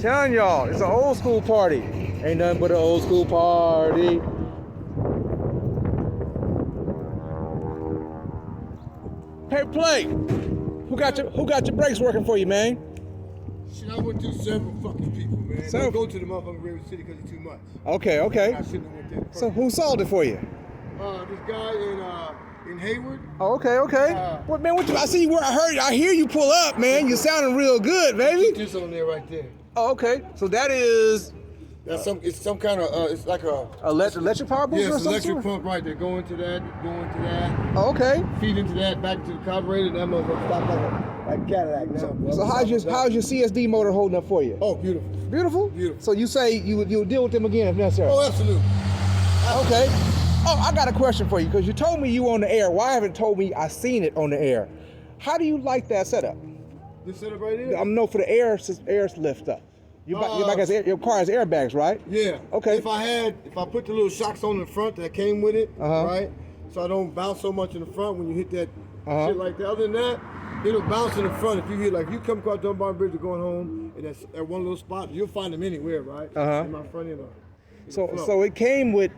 telling y'all, it's an old school party. Ain't nothing but an old school party. Hey, play. Who got your brakes working for you, man? Shit, I went through several fucking people, man. So- Don't go to the motherfucking River City because it's too much. Okay. I shouldn't have went there. So who sold it for you? This guy in Hayward. Oh, okay. What man? I see you. I hear you pull up, man. You sounding real good, baby. This on there right there. Oh, okay. So that is It's some kind of it's like a electric power booster yeah, or it's something? electric pump right there. Go into that, Oh, okay. feed into that, back to the carburetor. That motherfucker stop like a Cadillac now. bro. So how's your CSD motor holding up for you? Oh, beautiful. Beautiful. Beautiful. So you say you would deal with them again if necessary? Oh, absolutely. Okay. Oh, I got a question for you because you told me you on the air. Why haven't told me I seen it on the air? How do you like that setup? This setup right here. I'm no for the air lift up. Your car has airbags, right? Yeah. Okay. If I put the little shocks on the front that came with it, right? So I don't bounce so much in the front when you hit that shit like that. Other than that, it'll bounce in the front. If you hit you come across Dunbar Bridge or going home, and that's at one little spot, you'll find them anywhere, right? In my front end. So it came with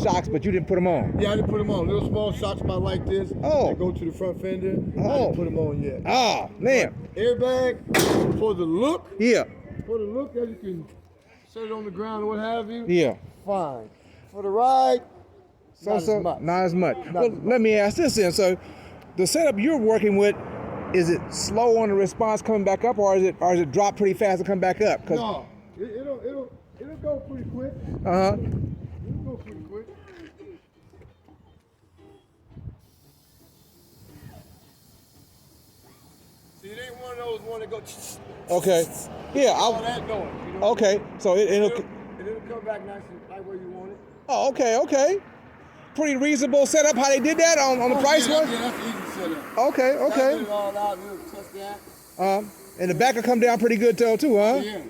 shocks, but you didn't put them on. Yeah, I didn't put them on. Little small shock spot like this. Oh. That go to the front fender. I didn't put them on yet. Ah, man. Airbag for the look. Yeah. For the look, as you can set it on the ground or what have you. Yeah. Fine. For the ride, not as much. Well, let me ask this then. So, the setup you're working with, is it slow on the response coming back up, or is it drop pretty fast and come back up? No, it'll go pretty quick. Uh huh. It'll go pretty quick. See, it ain't one of those that go. Okay. Yeah. All that noise. You know? Okay. So it'll come back nice and right where you want it. Oh, okay. Pretty reasonable setup. How they did that on the price one? Yeah, that's easy setup. Okay. Get it all out. We'll test that. And the back will come down pretty good too, huh? Yeah.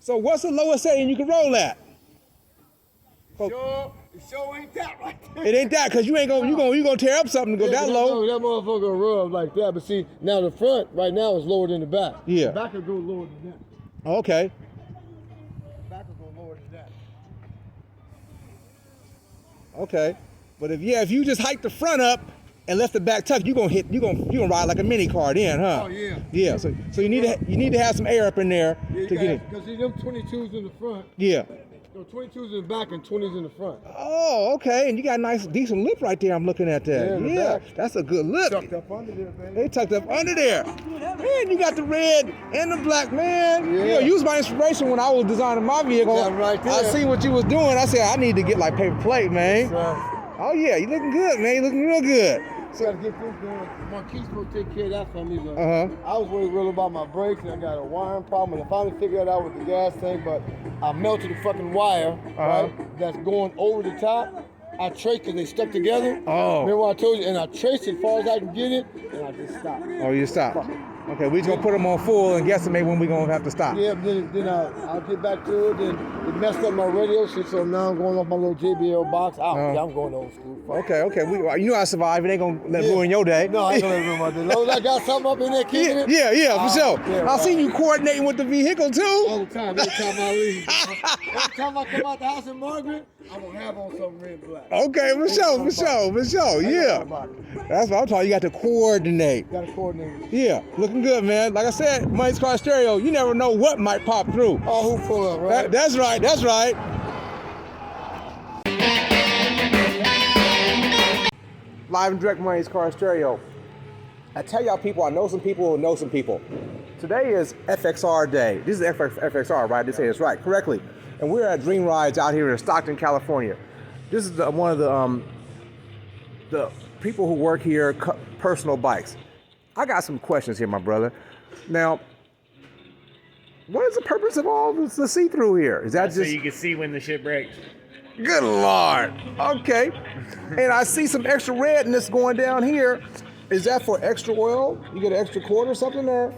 So what's the lowest setting you can roll at? It sure ain't that right there. It ain't that, cause you gonna tear up something to go that low. That motherfucker gonna rub like that. But see, now the front right now is lower than the back. Yeah. The back will go lower than that. Okay. The back will go lower than that. Okay. But if you just hike the front up and left the back tucked, you gonna ride like a mini car then, huh? Oh yeah. Yeah. So you need to have some air up in there to get in. Because see, them 22s in the front. Yeah. No, 22s in the back and 20s in the front. Oh, okay. And you got a nice, decent lip right there. I'm looking at that. Yeah, that's a good lip. Tucked up under there, baby. They tucked up under there. Man, you got the red and the black, man. Yeah. You was my inspiration when I was designing my vehicle. Yeah, right there. I seen what you was doing. I said, I need to get like paper plate, man. Oh yeah, you looking good, man. You looking real good. So gotta get this going. Marquise will take care of that for me, but Uh-huh. I was worried real about my brakes and I got a wiring problem. And I finally figured it out with the gas tank, but I melted the fucking wire, right? That's going over the top. I traced because they stuck together. Oh. Remember what I told you? And I traced it as far as I can get it, and I just stopped. Oh, you stopped. Okay, we just gonna put them on full and guesstimate when we gonna have to stop. Yeah, but then I'll get back to it. Then it messed up my radio shit, so now I'm going off my little JBL box. I'm going old school. Fuck. Okay. You know I survived. It ain't gonna let ruin your day. No, I ain't gonna let it ruin my day. As long as I got something up in there keeping it. Yeah, for sure. Yeah, I seen you coordinating with the vehicle too. All the time, every time I leave. Every time I come out the house in Margaret, I'm gonna have on something red and black. Okay, for sure. Yeah. That's what I'm talking. You got to coordinate. Gotta coordinate. Yeah, looking good, man. Like I said, Money's Car Stereo, you never know what might pop through. Oh, who pull up, right? That's right. Live and direct Money's Car Stereo. I tell y'all people, I know some people who know some people. Today is FXR Day. This is FXR, right? I did say this right, correctly. And we're at Dream Rides out here in Stockton, California. This is one of the people who work here, personal bikes. I got some questions here, my brother. Now, what is the purpose of all the see-through here? Is that so just you can see when the shit breaks? Good Lord. Okay. And I see some extra redness going down here. Is that for extra oil? You get an extra cord or something there?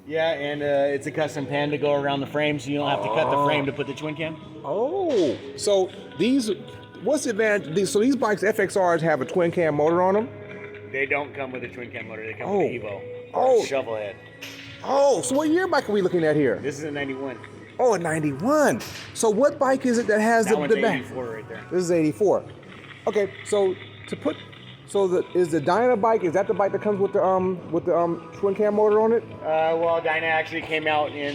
Yeah, and it's a custom pan to go around the frame, so you don't have to cut the frame to put the twin cam. Oh, so what's the advantage? So these bikes, FXRs, have a twin cam motor on them? They don't come with a twin cam motor. They come with an Evo. Oh. Shovel head. Oh, so what year bike are we looking at here? This is a 91. Oh, a 91. So what bike is it that has That one's the back? 84 right there. This is 84. Okay, so is the Dyna bike, is that the bike that comes with the twin cam motor on it? Well, Dyna actually came out in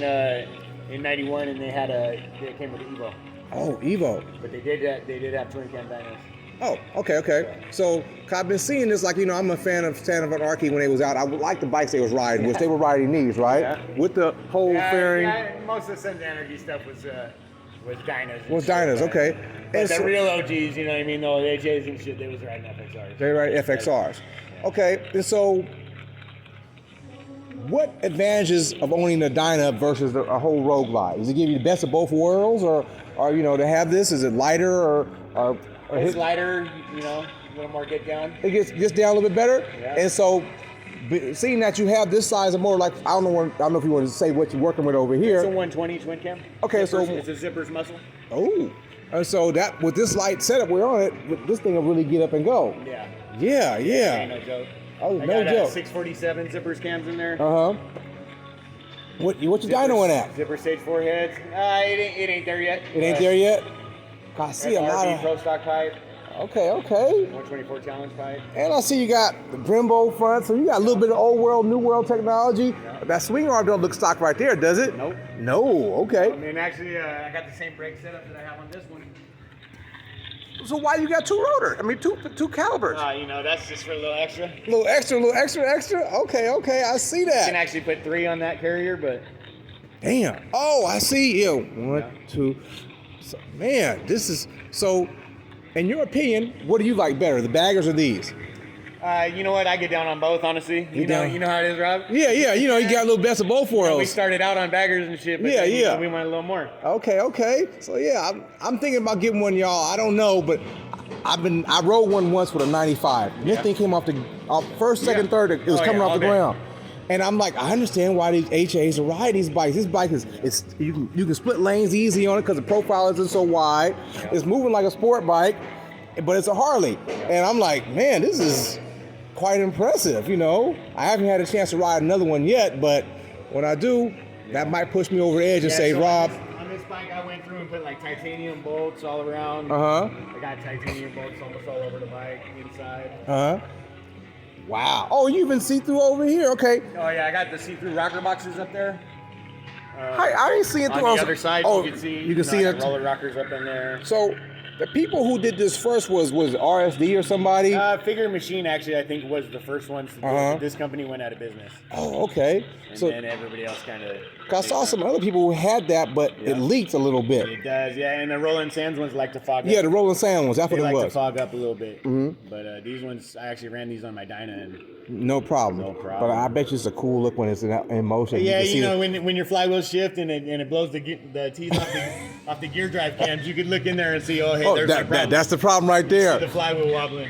91, and they came with the Evo. Oh, Evo. But they did have twin cam Dynas. Oh, okay. So I've been seeing this, I'm a fan of Anarchy when they was out. I like the bikes they was riding, which they were riding these, right? Yeah. With the whole fairing. Yeah, most of the Sons of Anarchy stuff was Dynas. Was Dynas, okay. But And the so- real OGs, you know what I mean? The AJs and shit, they was riding FXRs. They ride FXRs. Okay, and so what advantages of owning a Dyna versus a whole Rogue Glide? Does it give you the best of both worlds, or to have this? Is it lighter or It's lighter, a little more get down. it gets down a little bit better? Yeah. And so, seeing that you have this size of motor, like I don't know if you want to say what you're working with over here. It's a 120 twin cam. Okay, so- it's a Zippers muscle. Oh, and so that with this light setup we're on it, this thing will really get up and go. Yeah. Yeah. Ain't no joke. Oh, I no got joke. 647 Zippers cams in there. Uh huh. What your dyno in at? Zipper stage 4 heads. It ain't there yet. It ain't there yet. I see a lot RB of. Pro Stock pipe. Okay. 124 challenge pipe. And I see you got the Brembo front, so you got a little bit of old world, new world technology. Yeah. That swing arm don't look stock right there, does it? Nope. No. Okay. And actually, I got the same brake setup that I have on this one. So why you got two rotors? I mean, two calibers. That's just for a little extra. A little extra. Okay. I see You can that. actually put 3 on that carrier, but Damn. Oh, I see. Yeah. 1, 2. So, man, this is so. In your opinion, what do you like better, the baggers or these? you know what? I get down on both, honestly. You know how it is, Rob. Yeah. You got a little best of both We worlds. started out on baggers and shit, but Yeah, then, yeah. we want a little more. Okay. So yeah, I'm thinking about getting one, y'all. I don't know, but I rode one once with a 95. And this thing came off the first, second, Yeah. third. It was Oh, coming yeah, off all the day. ground. And I'm like, I understand why these HAs are ride these bikes. This bike is you can split lanes easy on it because the profile isn't so wide. Yeah. It's moving like a sport bike, but it's a Harley. And I'm like, man, this is quite impressive. I haven't had a chance to ride another one yet, but when I do, that might push me over the edge and say, so Rob. On this bike, I went through and put like titanium bolts all around. Uh-huh. I got titanium bolts almost all over the bike, inside. Uh-huh. Wow. Oh, you even see through over here. Okay. Oh yeah, I got the see-through rocker boxes up there. I ain't seeing On through. the other side, oh, you can see. You can see I it. got roller rockers up in there. So, the people who did this first was RSD or somebody. Figure Machine actually, I think, was the first ones to do Uh-huh. it. This company went out of business, Oh, okay. and So, then everybody else kind of. I saw some other people who had that, but it leaked a little bit. It does, yeah. And the Rolling Sands ones like to fog up. Yeah, the Rolling Sand ones. That's They what it like to was. fog up a little bit. Mm-hmm. But these ones, I actually ran these on my Dyna. And No problem. No problem. But I bet you it's a cool look when it's in motion. yeah, can see when your flywheels shift and it blows the teeth off the gear drive cams, you could look in there and see, oh, hey, Oh, there's the problem. that's the problem right the there. flywheel wobbling.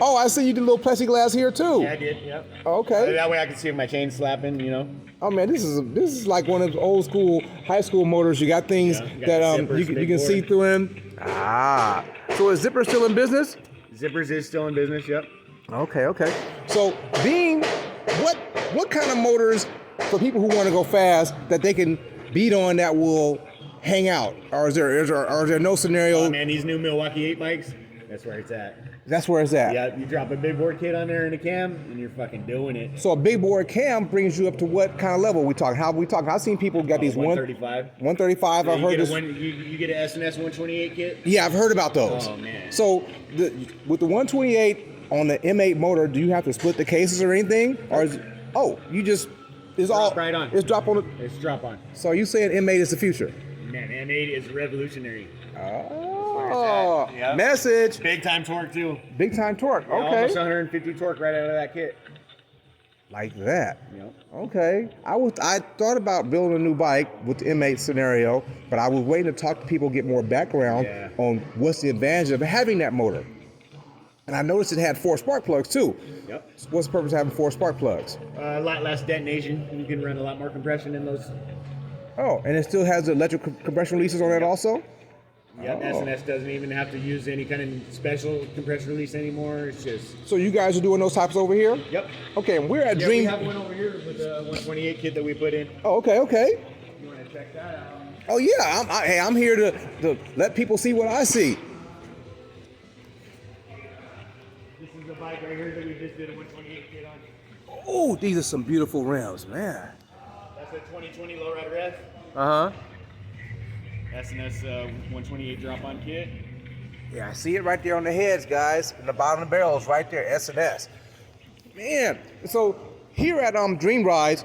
Oh, I see you did a little plexiglass here too. Yeah, I did. Yep. Okay. That way I could see if my chain's slapping. Oh man, this is like one of those old school high school motors. You got things Yeah, you got that zippers, you can big see board. through them. Ah. So is Zipper still in business? Zippers is still in business. Yep. Okay. So what kind of motors for people who want to go fast that they can beat on that will hang out? Or is there no scenario? Oh man, these new Milwaukee 8 bikes, that's where it's at. That's where it's at. Yeah, you drop a big board kit on there in a cam, and you're fucking doing it. So a big board cam brings you up to what kind of level we talking? How we talking? I've seen people got these 135. 135. Yeah, I've heard this. You get an SNS 128 kit. Yeah, I've heard about those. Oh, man. So with the 128 on the M8 motor, do you have to split the cases or anything, or you just it's Drop all right on. It's drop on it. It's drop on. So you saying M8 is the future? Man, M8 is revolutionary. Oh, Yep. message. Big time torque too. Big time torque. Yeah, Okay, Almost 150 torque right out of that kit. like that. Yep. Okay, I thought about building a new bike with the M8 scenario, but I was waiting to talk to people, get more background Yeah. on what's the advantage of having that motor. And I noticed it had 4 spark plugs too. Yep. So what's the purpose of having 4 spark plugs? A lot less detonation. You can run a lot more compression in those. Oh, and it still has the electric compression releases on it also? Yeah, Oh. SNS doesn't even have to use any kind of special compression release anymore. It's just. So you guys are doing those types over here? Yep. Okay, and we're at Yeah, Dream. we have one over here with the 128 kit that we put in. Oh, okay, okay. You want to check that out? Oh yeah, hey, I'm here to let people see what I see. This is the bike right here that we just did a 128 kit on. Oh, these are some beautiful rims, man. That's a 2020 Lowrider F. Uh huh. SNS 128 drop-on kit. Yeah, I see it right there on the heads, guys. And the bottom of the barrels right there, S&S. Man, so here at Dream Rides,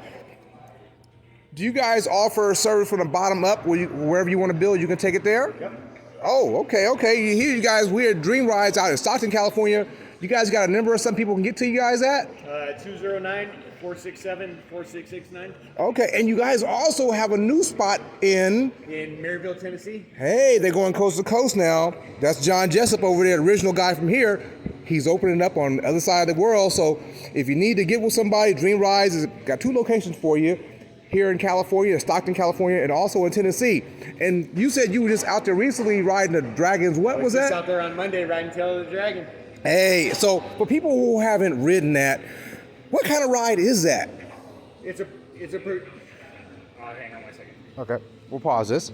do you guys offer service from the bottom up, wherever you want to build, you can take it there? Yep. Oh, okay. Here you guys, we're at Dream Rides out in Stockton, California. You guys got a number or something people can get to you guys at? 209-467-4669. Okay, and you guys also have a new spot in Maryville, Tennessee. Hey, they're going coast to coast now. That's John Jessup over there, the original guy from here. He's opening up on the other side of the world. So if you need to get with somebody, Dream Rides has got 2 locations for you. Here in California, Stockton, California, and also in Tennessee. And you said you were just out there recently riding the Dragons. What was Just that? out there on Monday riding Tail of the Dragon. Hey, so for people who haven't ridden that, what kind of ride is that? It's a oh, hang on one second. Okay, we'll pause this.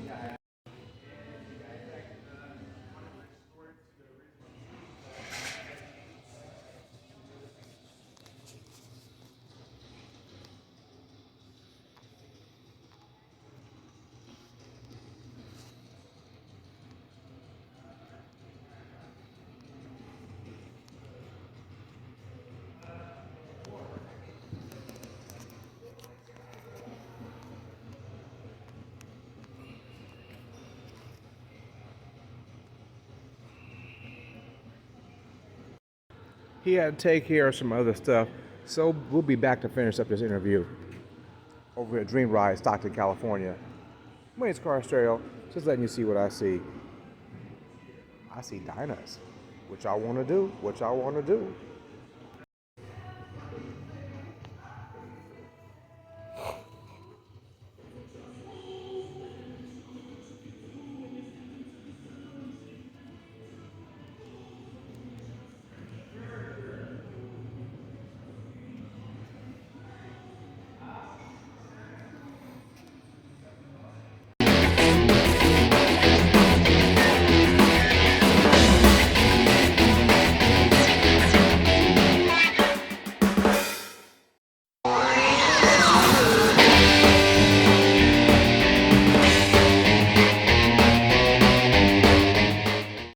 He had to take care of some other stuff, so we'll be back to finish up this interview over at Dream Ride, Stockton, California. My name's Car Stereo, just letting you see what I see. I see Dynas. What y'all want to do?